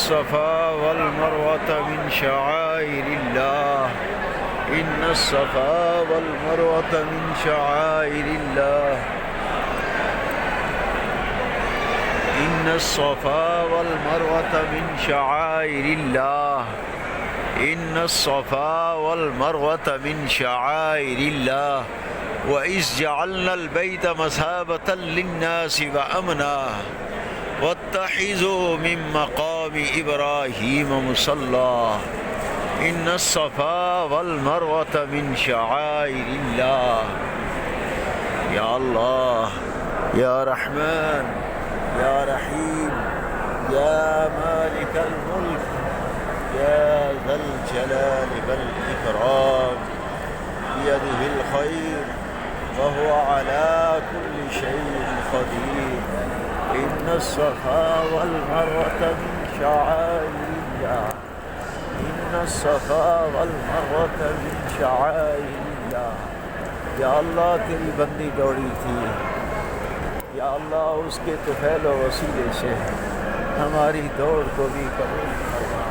الصفا والمروة من شعائر الله إن الصفا والمروة من شعائر الله إن الصفا والمروة من شعائر الله إن الصفا والمروة من شعائر الله وإذ جعلنا البيت مثابة للناس وأمنا واتخذوا من مقام إبراهيم مصلى إن الصفا والمروة من شعائر الله يا الله يا رحمن يا رحيم يا مالك الملك يا ذا الجلال والإكرام بيده الخير وهو على كل شيء قدير إن الصفا والمروة من شعائر الله إن الصفا والمروة من شعائر الله یا اللہ تیری بندی دوڑی تھی، یا اللہ اس کے طفیل و وسیلے سے ہماری دوڑ کو بھی قبول فرما،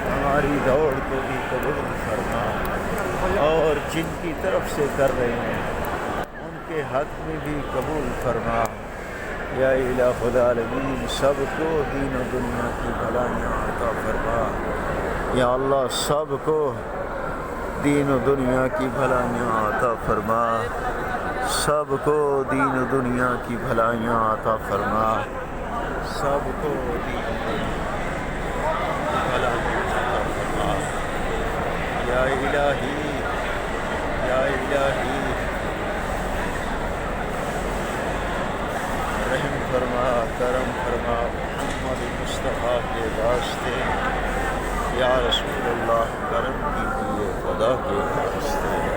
ہماری دوڑ کو بھی قبول فرما، اور جن کی طرف سے کر رہے ہیں ان کے حق میں بھی قبول فرما۔ یا الہ العالمین سب کو دین و دنیا کی بھلائیاں عطا فرما، یا اللہ سب کو دین و دنیا کی بھلائیاں عطا فرما، سب کو دین و دنیا کی بھلائیاں عطا فرما، سب کو دین و دنیا کی بھلائیاں عطا فرما۔ یا الہی یا الہی رحم فرما، کرم فرما محمد مصطفیٰ کے واسطے، یا رسول اللہ کرم کیجیے خدا کے واسطے۔